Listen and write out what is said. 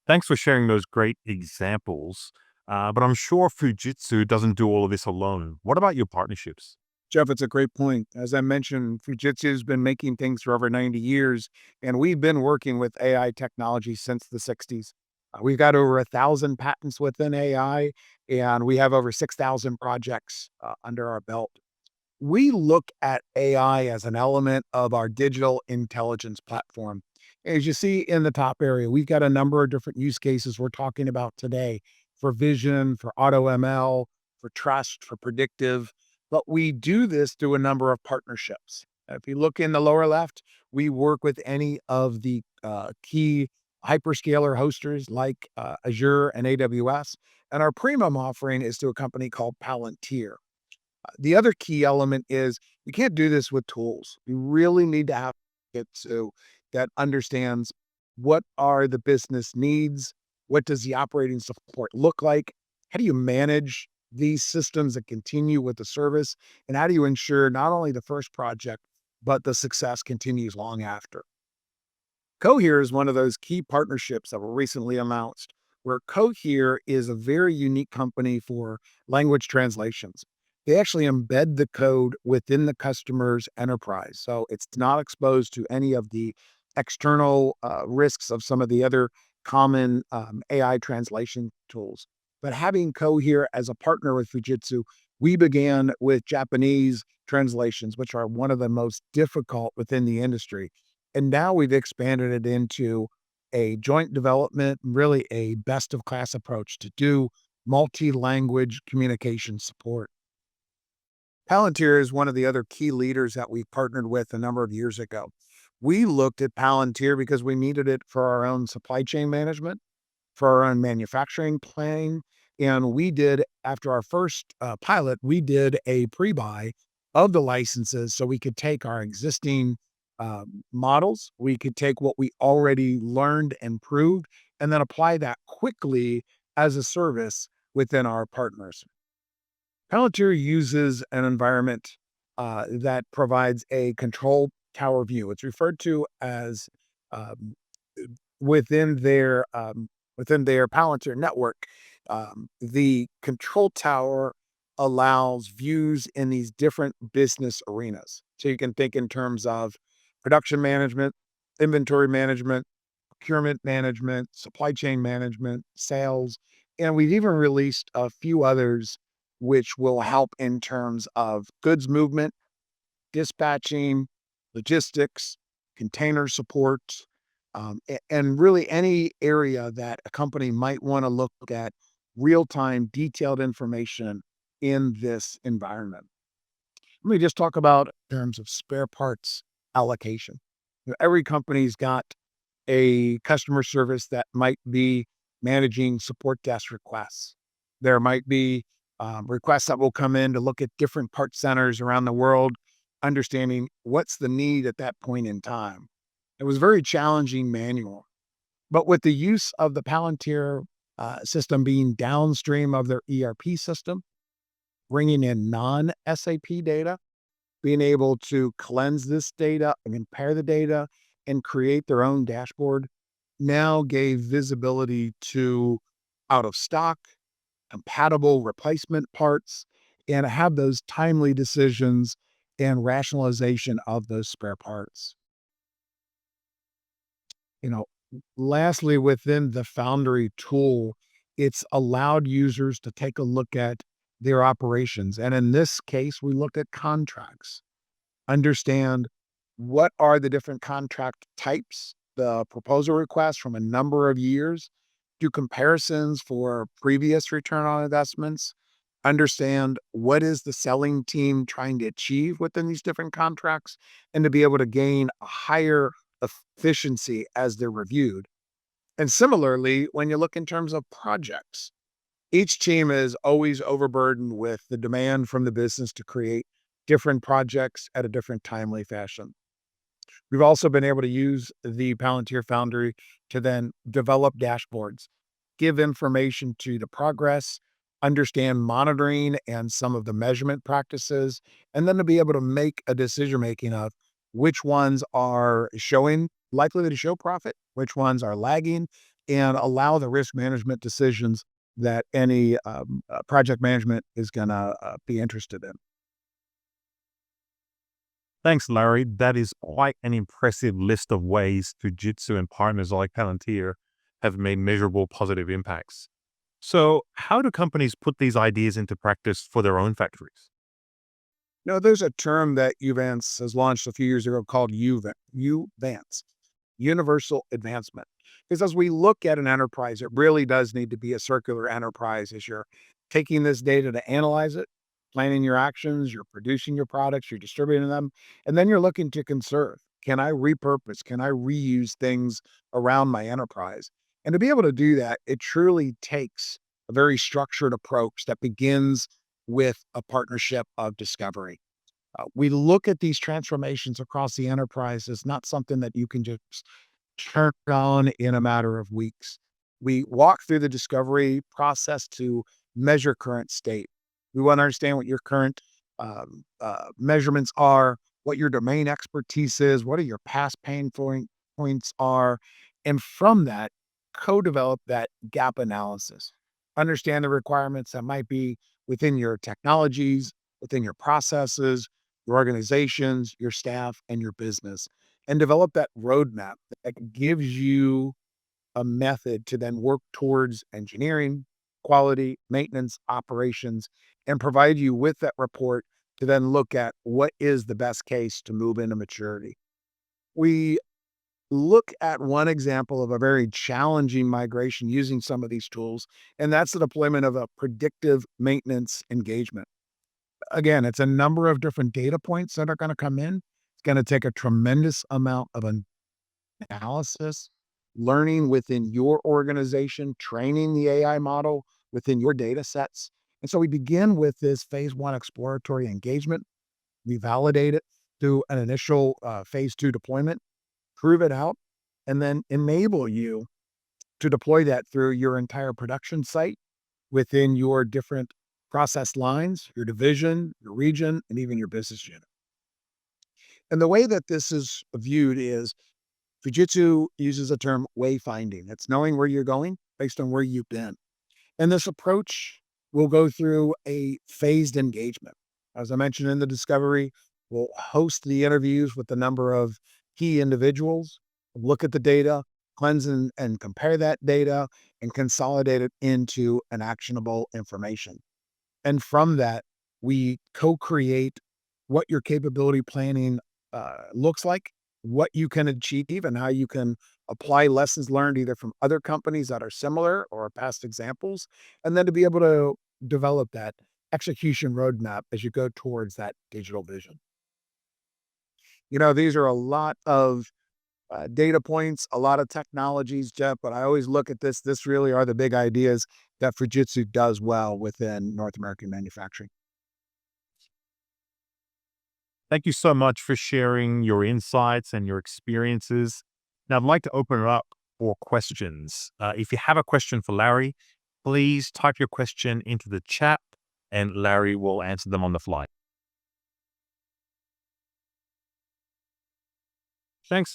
Thanks for sharing those great examples. But I'm sure Fujitsu doesn't do all of this alone. What about your partnerships? Jeff, it's a great point. As I mentioned, Fujitsu has been making things for over 90 years, and we've been working with AI technology since the 60s. We've got over 1,000 patents within AI, and we have over 6,000 projects under our belt. We look at AI as an element of our digital intelligence platform. As you see in the top area, we've got a number of different use cases we're talking about today for vision, for auto ML, for trust, for predictive. But we do this through a number of partnerships. If you look in the lower left, we work with any of the key hyperscaler hosters like Azure and AWS. And our premium offering is to a company called Palantir. The other key element is you can't do this with tools. You really need to have it so that understands what are the business needs, what does the operating support look like, how do you manage these systems that continue with the service, and how do you ensure not only the first project but the success continues long after. Cohere is one of those key partnerships that were recently announced, where Cohere is a very unique company for language translations. They actually embed the code within the customer's enterprise. So it's not exposed to any of the external risks of some of the other common AI translation tools. But having Cohere as a partner with Fujitsu, we began with Japanese translations, which are one of the most difficult within the industry, and now we've expanded it into a joint development, really a best of class approach to do multi-language communication support. Palantir is one of the other key leaders that we partnered with a number of years ago. We looked at Palantir because we needed it for our own supply chain management, for our own manufacturing planning. And we did, after our first pilot, we did a pre-buy of the licenses so we could take our existing models, we could take what we already learned and proved, and then apply that quickly as a service within our partners. Palantir uses an environment that provides a control tower view. It's referred to as um, within their Palantir network. The control tower allows views in these different business arenas. So you can think in terms of production management, inventory management, procurement management, supply chain management, sales, and we've even released a few others which will help in terms of goods movement, dispatching, logistics, container support, and really any area that a company might want to look at real-time detailed information in this environment. Let me just talk about in terms of spare parts allocation. Every company's got a customer service that might be managing support desk requests. There might be requests that will come in to look at different part centers around the world, understanding what's the need at that point in time. It was very challenging manual, but with the use of the Palantir system being downstream of their ERP system, bringing in non-SAP data, being able to cleanse this data and compare the data and create their own dashboard now gave visibility to out of stock, compatible replacement parts, and have those timely decisions and rationalization of those spare parts. You know, lastly, within the Foundry tool, it's allowed users to take a look at their operations. And in this case, we looked at contracts, understand what are the different contract types, the proposal requests from a number of years, do comparisons for previous return on investments, understand what is the selling team trying to achieve within these different contracts, and to be able to gain a higher efficiency as they're reviewed. And similarly, when you look in terms of projects, each team is always overburdened with the demand from the business to create different projects at a different timely fashion. We've also been able to use the Palantir Foundry to then develop dashboards, give information to the progress, understand monitoring and some of the measurement practices, and then to be able to make a decision making of which ones are showing likely to show profit, which ones are lagging, and allow the risk management decisions that any project management is going to be interested in. Thanks, Larry. That is quite an impressive list of ways Fujitsu and partners like Palantir have made measurable positive impacts. So, how do companies put these ideas into practice for their own factories? Now, there's a term that Uvance has launched a few years ago called UVance, universal advancement. Because as we look at an enterprise, it really does need to be a circular enterprise as you're taking this data to analyze it, planning your actions, you're producing your products, you're distributing them, and then you're looking to conserve. Can I repurpose? Can I reuse things around my enterprise? And to be able to do that, it truly takes a very structured approach that begins with a partnership of discovery. We look at these transformations across the enterprise as not something that you can just turn on in a matter of weeks. We walk through the discovery process to measure current state. We want to understand what your current measurements are, what your domain expertise is, what are your past points are, and from that, co-develop that gap analysis. Understand the requirements that might be within your technologies, within your processes, your organizations, your staff, and your business, and develop that roadmap that gives you a method to then work towards engineering, quality, maintenance, operations, and provide you with that report to then look at what is the best case to move into maturity. We look at one example of a very challenging migration using some of these tools, and that's the deployment of a predictive maintenance engagement. Again, it's a number of different data points that are going to come in. It's going to take a tremendous amount of analysis, learning within your organization, training the AI model within your data sets. And so we begin with this phase one exploratory engagement. We validate it through an initial phase two deployment, prove it out, and then enable you to deploy that through your entire production site within your different process lines, your division, your region, and even your business unit. And the way that this is viewed is Fujitsu uses a term wayfinding. It's knowing where you're going based on where you've been. And this approach will go through a phased engagement. As I mentioned in the discovery, we'll host the interviews with a number of key individuals, look at the data, cleanse and compare that data, and consolidate it into an actionable information. And from that, we co-create what your capability planning looks like, what you can achieve, and how you can apply lessons learned either from other companies that are similar or past examples, and then to be able to develop that execution roadmap as you go towards that digital vision. These are a lot of data points, a lot of technologies, Jeff, but I always look at this. This really are the big ideas that Fujitsu does well within North American manufacturing. Thank you so much for sharing your insights and your experiences. Now, I'd like to open it up for questions. If you have a question for Larry, please type your question into the chat and Larry will answer them on the fly. Thanks.